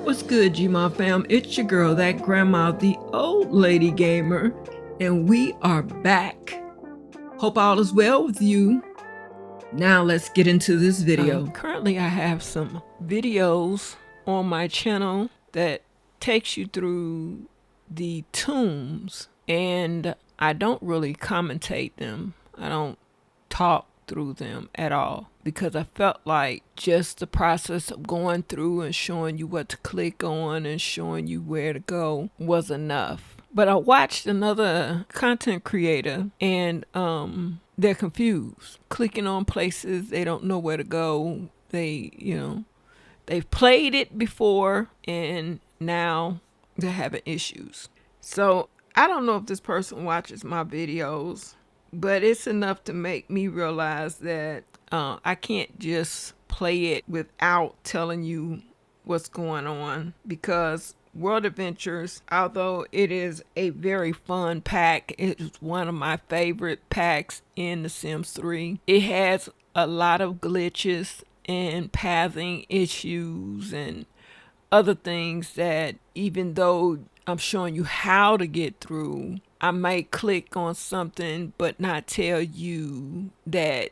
What's good, Gma fam? It's your girl, that grandma, the old lady gamer, and we are back. Hope all is well with you. Now let's get into this video. Currently I have some videos on my channel that takes you through the tombs, and I don't really commentate them. I don't talk through them at all, because I felt like just the process of going through and showing you what to click on and showing you where to go was enough. But I watched another content creator, and they're confused, clicking on places they don't know where to go. They've played it before and now they're having issues. So I don't know if this person watches my videos, but it's enough to make me realize that I can't just play it without telling you what's going on, because World Adventures, although it is a very fun pack, it's one of my favorite packs in The Sims 3. It has a lot of glitches and pathing issues and other things that, even though I'm showing you how to get through, I might click on something but not tell you that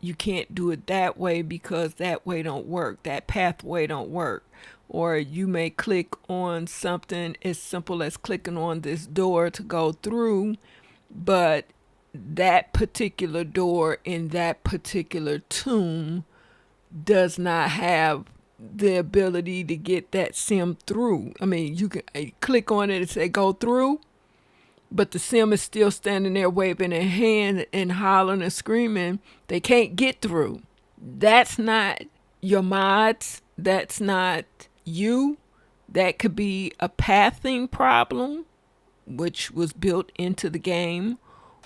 you can't do it that way because that way don't work, that pathway don't work. Or you may click on something as simple as clicking on this door to go through, but that particular door in that particular tomb does not have the ability to get that sim through. I mean, you can click on it and say go through, but the sim is still standing there waving their hand and hollering and screaming. They can't get through. That's not your mods. That's not you. That could be a pathing problem, which was built into the game,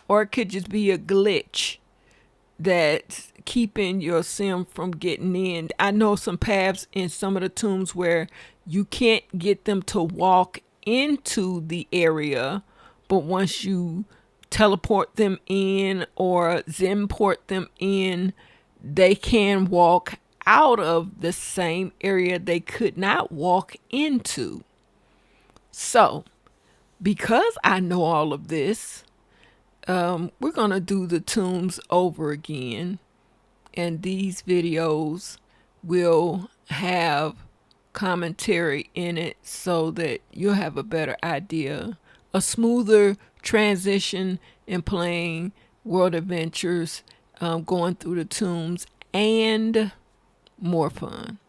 or it could just be a glitch that's keeping your sim from getting in. I know some paths in some of the tombs where you can't get them to walk into the area, but once you teleport them in or Zenport them in, they can walk out of the same area they could not walk into. So, because I know all of this, we're gonna do the tombs over again, and these videos will have commentary in it so that you'll have a better idea, a smoother transition in playing World Adventures, going through the tombs, and more fun.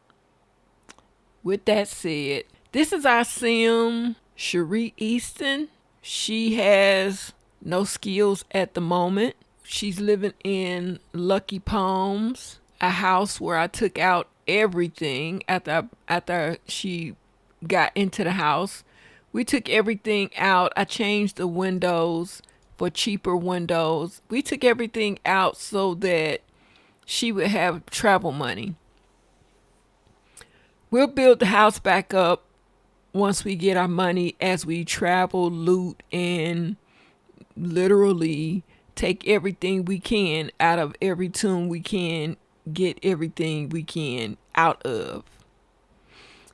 With that said, this is our sim, Cherie Easton. She has no skills at the moment. She's living in Lucky Palms, a house where I took out everything after she got into the house. We took everything out. I changed the windows for cheaper windows. We took everything out so that she would have travel money. We'll build the house back up once we get our money, as we travel, loot, and literally take everything we can out of every tomb we can, get everything we can out of.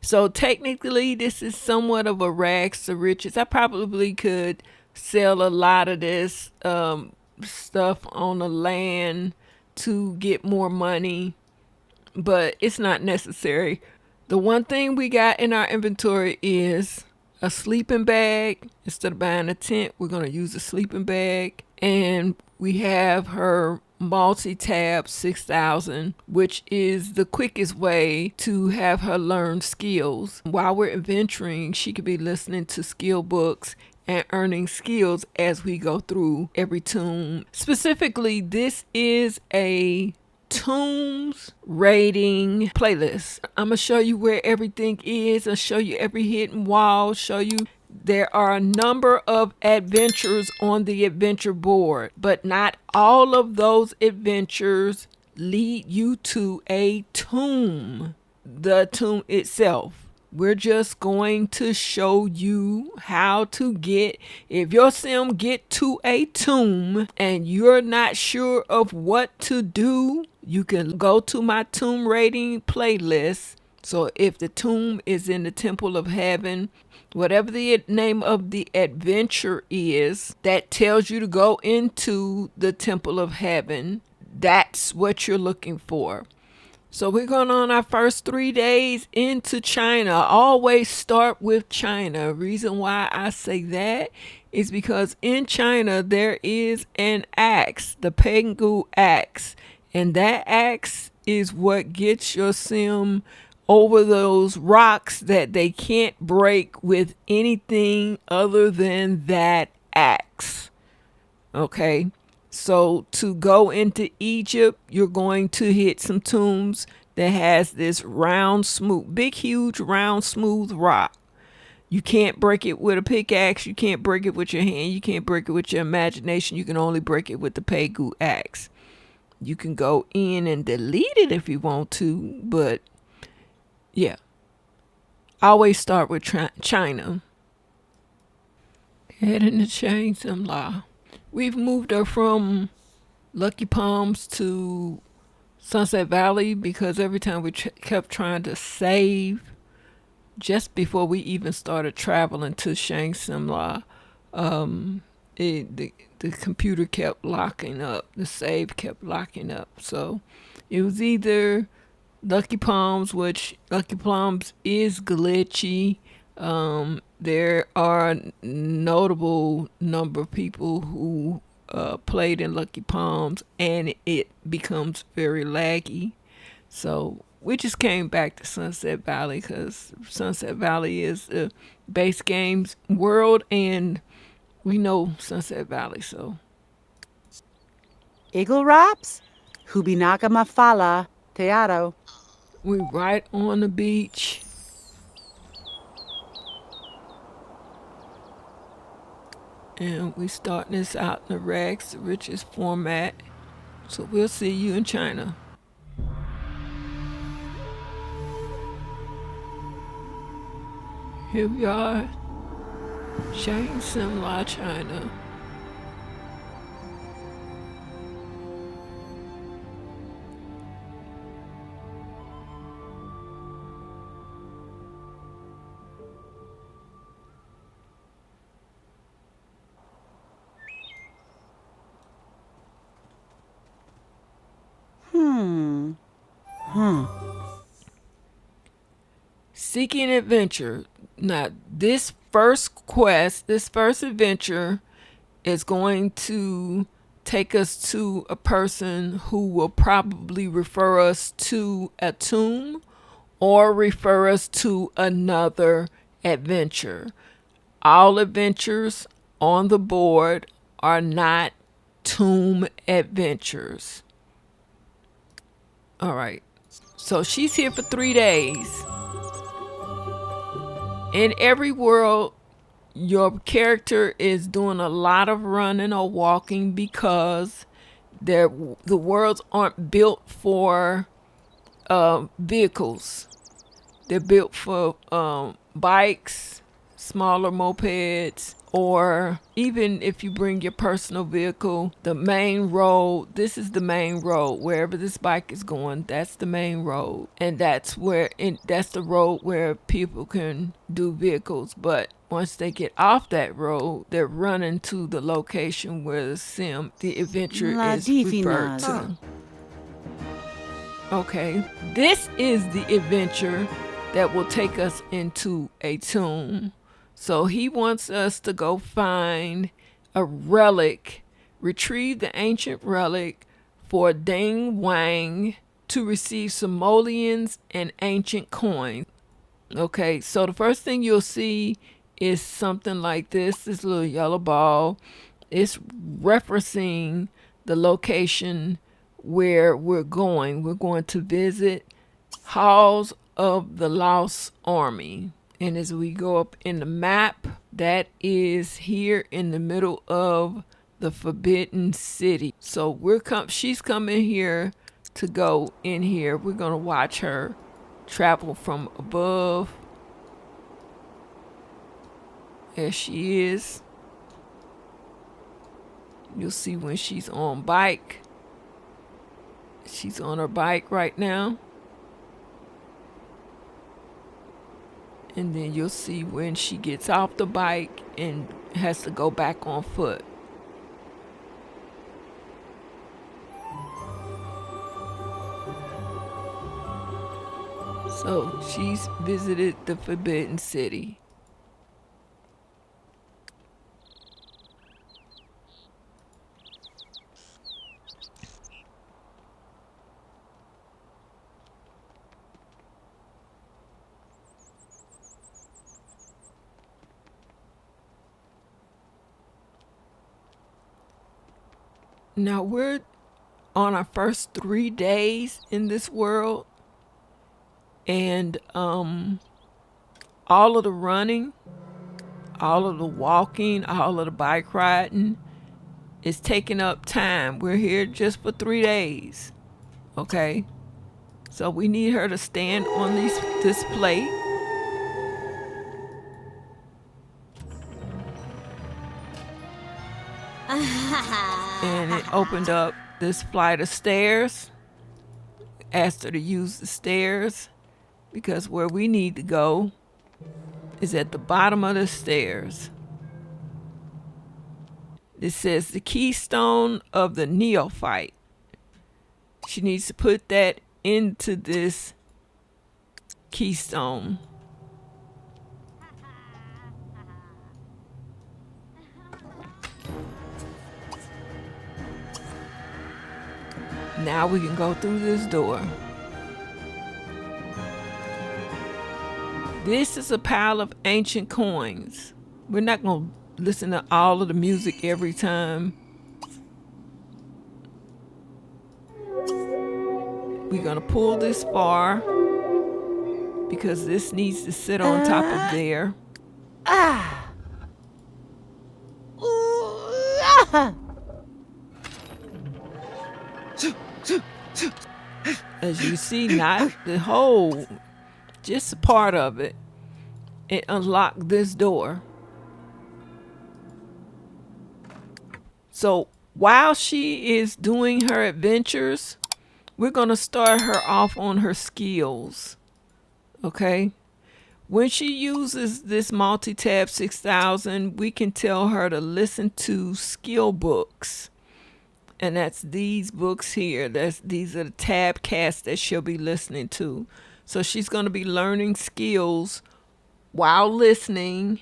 So technically this is somewhat of a rags to riches. I probably could sell a lot of this stuff on the land to get more money, but it's not necessary. The one thing we got in our inventory is a sleeping bag. Instead of buying a tent, we're going to use a sleeping bag. And we have her multi-tab 6000, which is the quickest way to have her learn skills. While we're adventuring, she could be listening to skill books and earning skills as we go through every tomb. Specifically, this is a tombs rating playlist. I'm gonna show you where everything is. I'll show you every hidden wall, show you there are a number of adventures on the adventure board, but not all of those adventures lead you to a tomb, the tomb itself. We're just going to show you how to get, if your sim get to a tomb and you're not sure of what to do, you can go to my tomb rating playlist, So if the tomb is in the temple of heaven, whatever the name of the adventure is that tells you to go into the temple of heaven, that's what you're looking for. So we're going on our first 3 days into China. Always start with China. Reason why I say that is because in China there is an axe, the Pengu axe. And that axe is what gets your sim over those rocks that they can't break with anything other than that axe. Okay, so to go into Egypt, you're going to hit some tombs that has this round, smooth, big, huge, round, smooth rock. You can't break it with a pickaxe. You can't break it with your hand. You can't break it with your imagination. You can only break it with the Pegu axe. You can go in and delete it if you want to, but yeah. Always start with China. Heading to change some law. We've moved her from Lucky Palms to Sunset Valley because every time we kept trying to save, just before we even started traveling to Shang Simla, the computer kept locking up. The save kept locking up. So it was either Lucky Palms, which Lucky Palms is glitchy. There are notable number of people who played in Lucky Palms, and it becomes very laggy. So we just came back to Sunset Valley because Sunset Valley is the base games world, and we know Sunset Valley. So Eagle Raps, Hubinaga Mafala, Teatro. we right on the beach. And we starting this out in the Rex, the richest format. So we'll see you in China. Here we are, Shang Simla, China. Seeking adventure. Now, this first quest, this first adventure is going to take us to a person who will probably refer us to a tomb or refer us to another adventure. All adventures on the board are not tomb adventures. All right. So she's here for 3 days. In every world, your character is doing a lot of running or walking because the worlds aren't built for vehicles. They're built for bikes, smaller mopeds, or even if you bring your personal vehicle, the main road, this is the main road. Wherever this bike is going, that's the main road. And that's the road where people can do vehicles. But once they get off that road, they're running to the location where the adventure is referred to. Okay, this is the adventure that will take us into a tomb. So he wants us to go find a relic, retrieve the ancient relic for Ding Wang to receive simoleons and ancient coins. Okay, so the first thing you'll see is something like this little yellow ball. It's referencing the location where we're going. We're going to visit Halls of the Lost Army. And as we go up in the map, that is here in the middle of the Forbidden City. So she's coming here to go in here. We're going to watch her travel from above. There she is. You'll see when she's on bike. She's on her bike right now. And then you'll see when she gets off the bike and has to go back on foot. So she's visited the Forbidden City. Now we're on our first 3 days in this world, and all of the running, all of the walking, all of the bike riding is taking up time. We're here just for 3 days, okay? So we need her to stand on this plate. And it opened up this flight of stairs. Asked her to use the stairs because where we need to go is at the bottom of the stairs. It says the keystone of the neophyte. She needs to put that into this keystone. Now we can go through this door. This is a pile of ancient coins. We're not going to listen to all of the music every time. We're going to pull this far because this needs to sit on top of there. As you see, not the whole, just a part of it. It unlocked this door. So while she is doing her adventures, we're going to start her off on her skills. Okay? When she uses this multi-tab 6000, we can tell her to listen to skill books. And that's these books here. These are the tab casts that she'll be listening to. So she's going to be learning skills while listening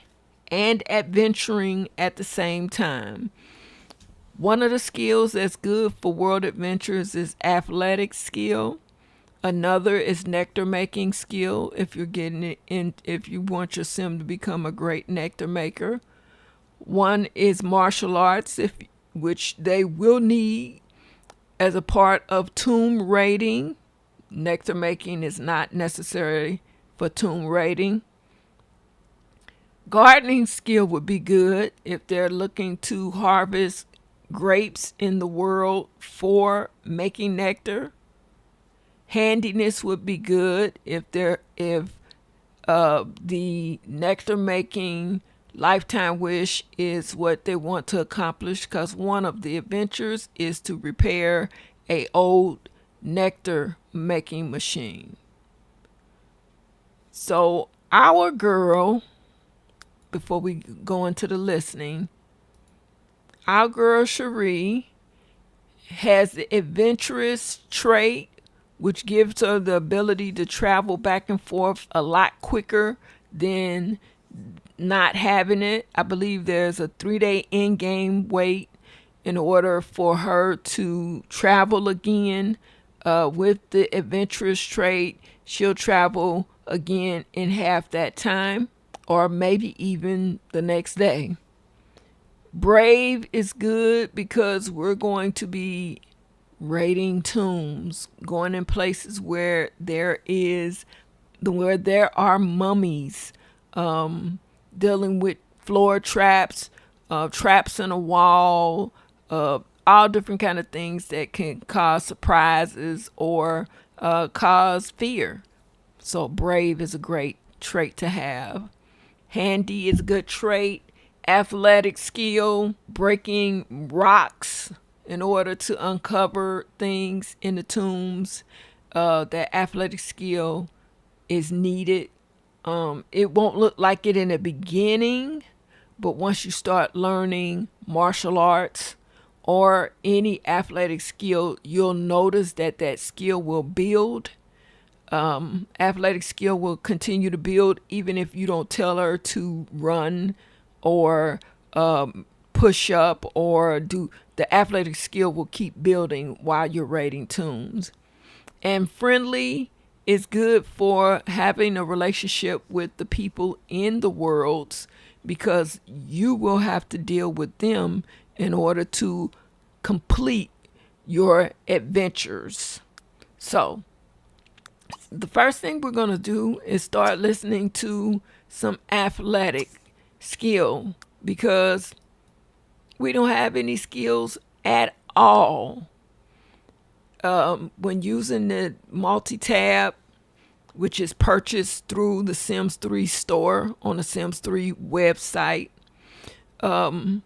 and adventuring at the same time. One of the skills that's good for world adventures is athletic skill. Another is nectar making skill if you're getting it in, if you want your sim to become a great nectar maker. One is martial arts, which they will need as a part of tomb raiding. Nectar making is not necessary for tomb raiding. Gardening skill would be good if they're looking to harvest grapes in the world for making nectar. Handiness would be good if the nectar making lifetime wish is what they want to accomplish, because one of the adventures is to repair a old nectar making machine. So our girl, before we go into the listening, our girl Cherie has the adventurous trait, which gives her the ability to travel back and forth a lot quicker than not having it. I believe there's a 3-day in-game wait in order for her to travel again. With the adventurous trait, she'll travel again in half that time, or maybe even the next day. Brave is good because we're going to be raiding tombs, going in places where there are mummies, dealing with floor traps, traps in a wall, all different kind of things that can cause surprises or cause fear. So brave is a great trait to have. Handy is a good trait. Athletic skill, breaking rocks in order to uncover things in the tombs. That athletic skill is needed It won't look like it in the beginning, but once you start learning martial arts or any athletic skill, you'll notice that that skill will build. Athletic skill will continue to build even if you don't tell her to run or push up or do. The athletic skill will keep building while you're rating tunes. And friendly is good for having a relationship with the people in the worlds, because you will have to deal with them in order to complete your adventures. So the first thing we're going to do is start listening to some athletic skill, because we don't have any skills at all. When using the multi-tab, which is purchased through the Sims 3 store on the Sims 3 website, that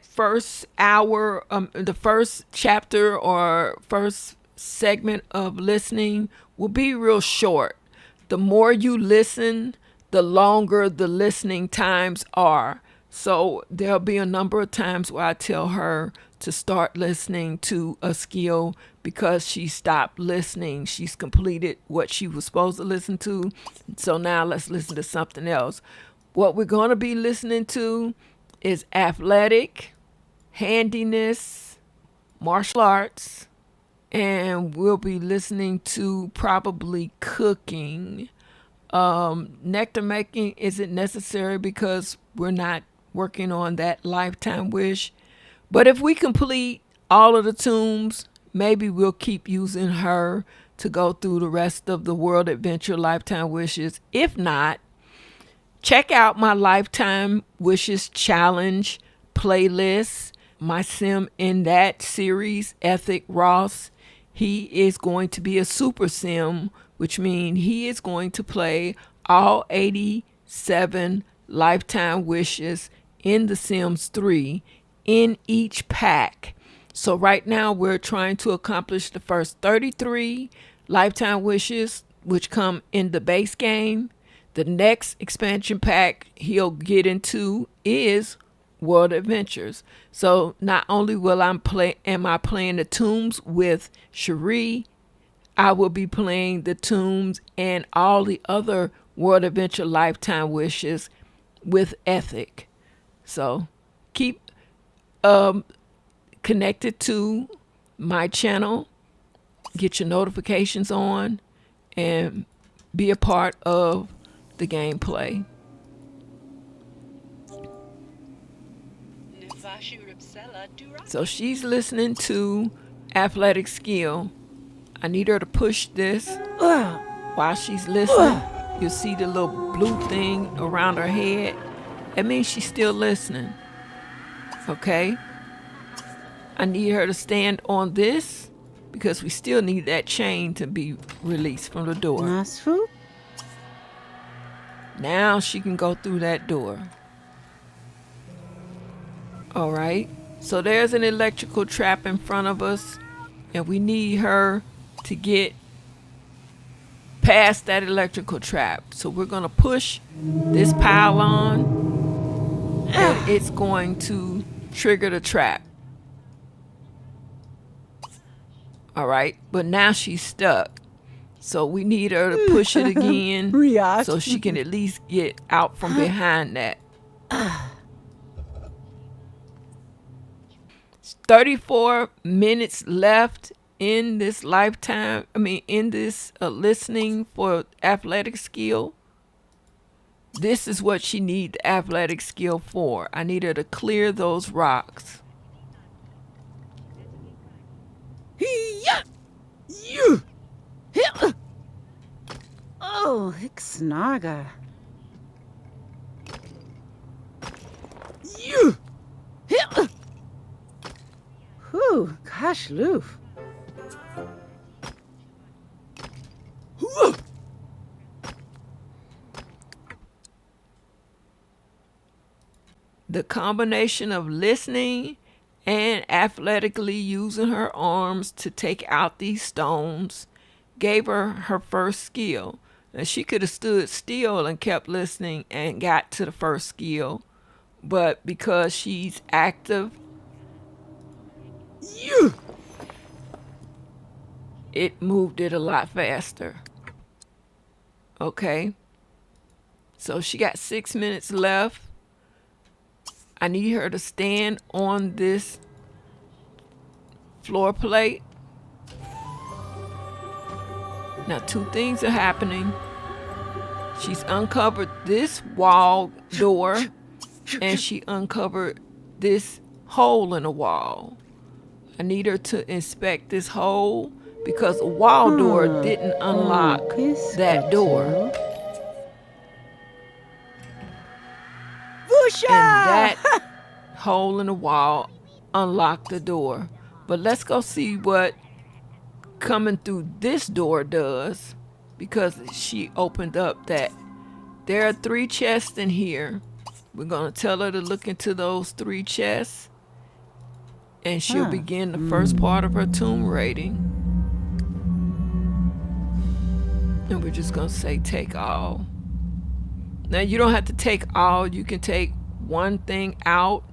first hour, the first chapter or first segment of listening will be real short. The more you listen, the longer the listening times are. So there'll be a number of times where I tell her to start listening to a skill because she stopped listening. She's completed what she was supposed to listen to. So now let's listen to something else. What we're going to be listening to is athletic, handiness, martial arts, and we'll be listening to probably cooking. Nectar making isn't necessary because we're not working on that lifetime wish. But if we complete all of the tombs, maybe we'll keep using her to go through the rest of the World Adventure Lifetime Wishes. If not, check out my Lifetime Wishes Challenge playlist. My sim in that series, Ethic Ross, he is going to be a super sim, which means he is going to play all 87 Lifetime Wishes in The Sims 3 in each pack. So right now we're trying to accomplish the first 33 Lifetime Wishes, which come in the base game. The next expansion pack he'll get into is World Adventures. So not only will am I playing the tombs with Cherie, I will be playing the tombs and all the other World Adventure Lifetime Wishes with Ethic. So keep connected to my channel, get your notifications on, and be a part of the gameplay. So she's listening to athletic skill. I need her to push this while she's listening. You'll see the little blue thing around her head. That means she's still listening. Okay? I need her to stand on this because we still need that chain to be released from the door. Now she can go through that door. All right. So there's an electrical trap in front of us, and we need her to get past that electrical trap. So we're going to push this pylon, and it's going to trigger the trap. All right. But now she's stuck. So we need her to push it again so she can at least get out from behind that. 34 minutes left in this in this listening for athletic skill. This is what she needs the athletic skill for. I need her to clear those rocks. Oh, Ixnaga. Whew, gosh, loof. The combination of listening and athletically using her arms to take out these stones gave her her first skill. And she could have stood still and kept listening and got to the first skill. But because she's active, it moved it a lot faster. Okay. So she got 6 minutes left. I need her to stand on this floor plate. Now, two things are happening. She's uncovered this wall door and she uncovered this hole in the wall. I need her to inspect this hole because a wall door didn't unlock that door. Vusha! And that hole in the wall unlocked the door. But let's go see what coming through this door does, because she opened up that. There are 3 chests in here. We're going to tell her to look into those 3 chests, and she'll begin the first part of her tomb rating. And we're just going to say take all. Now, you don't have to take all. You can take one thing out.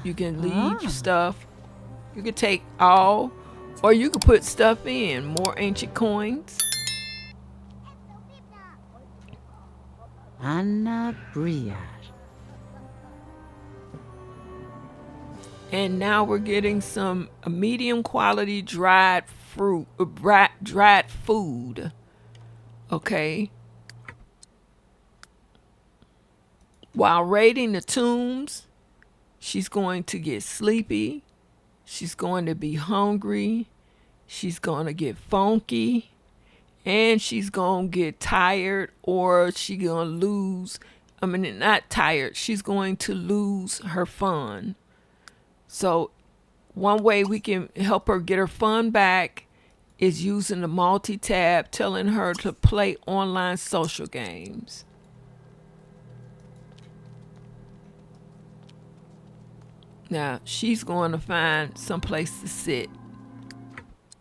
You can leave stuff. You can take all, or you can put stuff in. More ancient coins. Anna Bria. And now we're getting some medium quality dried fruit, dried food. Okay. While raiding the tombs, she's going to get sleepy. She's going to be hungry. She's going to get funky. And she's going to get tired, or she's going to lose. I mean, not tired. She's going to lose her fun. So one way we can help her get her fun back is using the multi-tab, telling her to play online social games. Now, she's going to find some place to sit,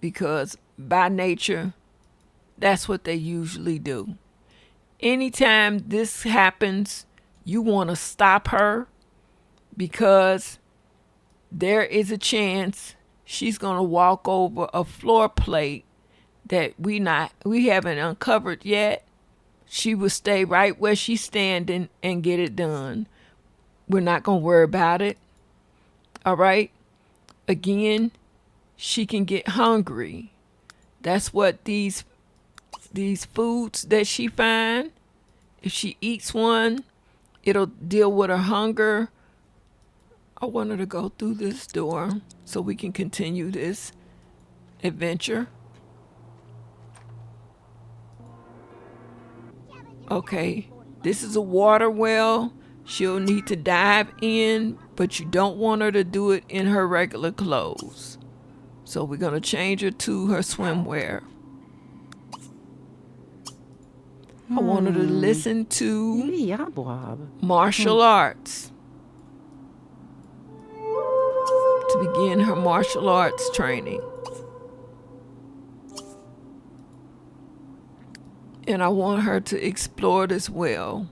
because by nature, that's what they usually do. Anytime this happens, you want to stop her, because there is a chance she's going to walk over a floor plate that we haven't uncovered yet. She will stay right where she's standing and get it done. We're not going to worry about it. All right. Again, she can get hungry. That's what these foods that she find, if she eats one, it'll deal with her hunger. I want her to go through this door so we can continue this adventure. Okay, this is a water well. She'll need to dive in, but you don't want her to do it in her regular clothes. So we're going to change her to her swimwear. I want her to listen to martial arts to begin her martial arts training. And I want her to explore this well.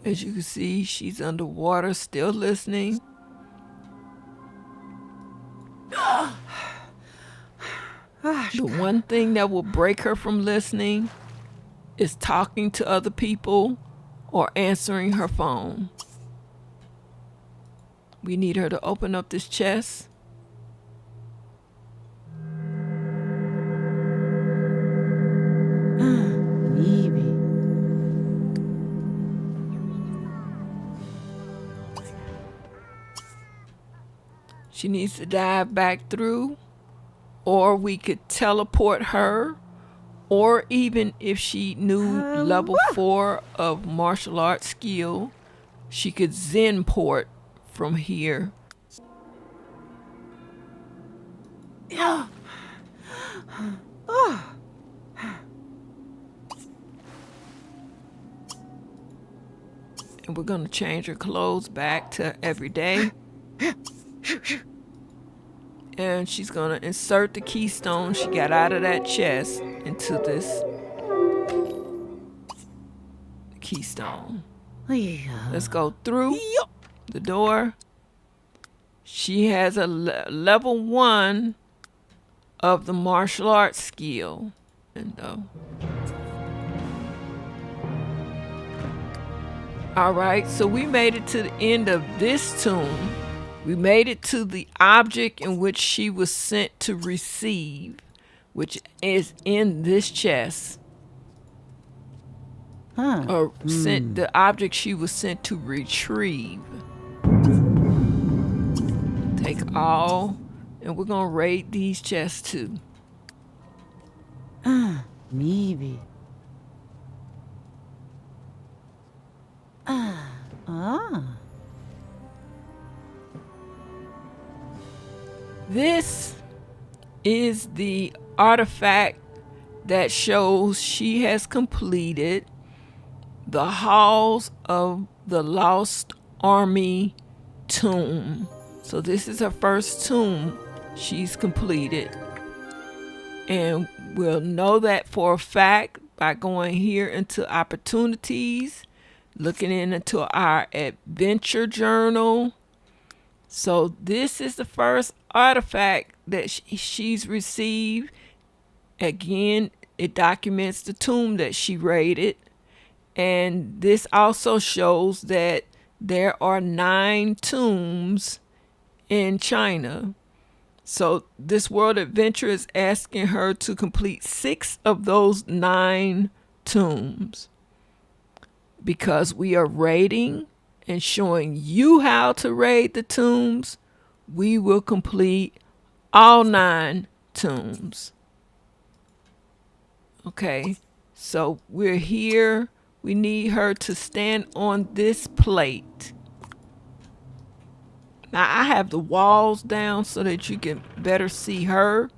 As you can see, she's underwater, still listening. The one thing that will break her from listening is talking to other people or answering her phone. We need her to open up this chest. She needs to dive back through, or we could teleport her, or even if she knew level 4 of martial arts skill, she could Zen port from here. And we're going to change her clothes back to everyday. And she's going to insert the keystone she got out of that chest into this keystone. Let's go through the door. She has a level 1 of the martial arts skill. All right, so we made it to the end of this tomb. We made it to the object in which she was sent to receive, which is in this chest. Or sent the object she was sent to retrieve. Take all, and we're gonna raid these chests too. Maybe. This is the artifact that shows she has completed the halls of the Lost Army tomb. So this is her first tomb she's completed. And we'll know that for a fact by going here into opportunities, looking into our adventure journal. So this is the first artifact that she's received. Again, it documents the tomb that she raided. And this also shows that there are 9 tombs in China. So this world adventure is asking her to complete 6 of those 9 tombs. Because we are raiding and showing you how to raid the tombs, we will complete all 9 tombs. Okay, so we're here. We need her to stand on this plate. Now I have the walls down so that you can better see her,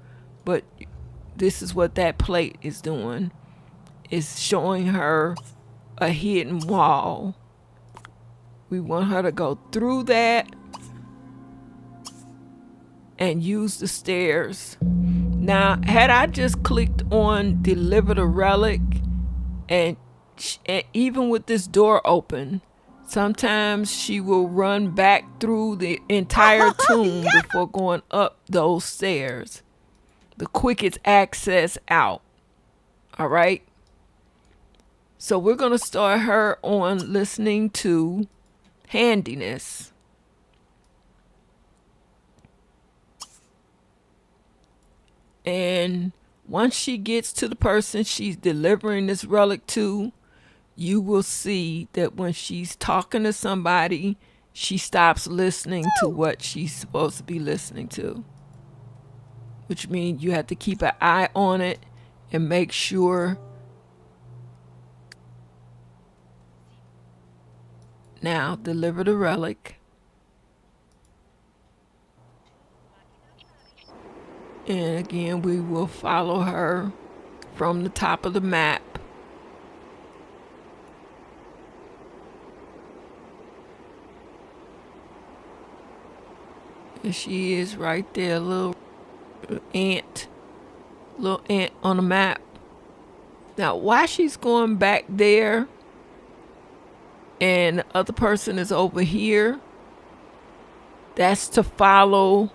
but this is what that plate is doing. It's showing her a hidden wall. We want her to go through that and use the stairs. Now, had I just clicked on deliver the relic, and even with this door open, sometimes she will run back through the entire tomb before going up those stairs. The quickest access out. All right. So we're going to start her on listening to handiness. And once she gets to the person she's delivering this relic to, you will see that when she's talking to somebody, she stops listening to what she's supposed to be listening to. Which means you have to keep an eye on it and make sure. Now, deliver the relic. And again, we will follow her from the top of the map. And she is right there, little ant on the map. Now, while she's going back there and the other person is over here, that's to follow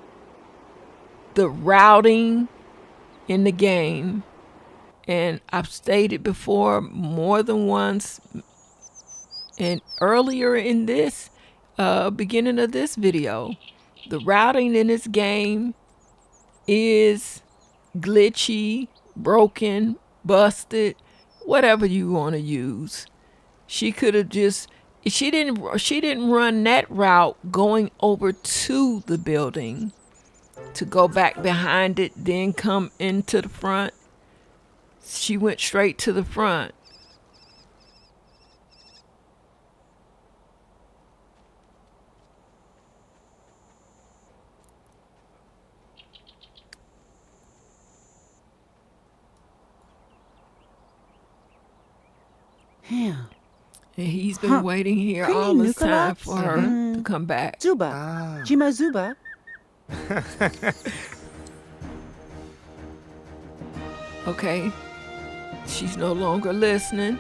the routing in the game. And I've stated before more than once and earlier in this beginning of this video, the routing in this game is glitchy, broken, busted, whatever you want to use. She could have just, she didn't run that route going over to the building to go back behind it, then come into the front. She went straight to the front. Yeah. And he's been Huh. waiting here Pretty all this time Nucleops? for her to come back. Zuba. Ah. Jima Zuba. Okay. She's no longer listening.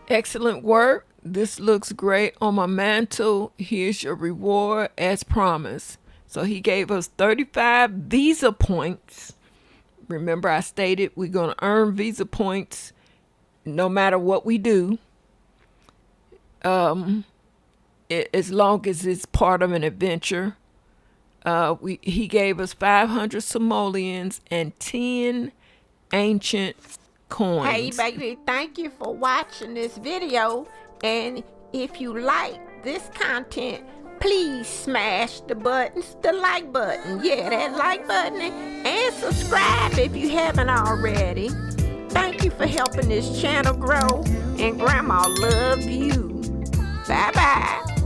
Excellent work. This looks great on my mantle. Here's your reward as promised. So he gave us 35 Visa points. Remember, I stated we're going to earn Visa points no matter what we do. As long as it's part of an adventure. He gave us 500 simoleons and 10 ancient coins. Hey baby, thank you for watching this video, and if you like this content, please smash the like button, yeah, that like button, and subscribe if you haven't already. Thank you for helping this channel grow, and Grandma love you. Bye bye.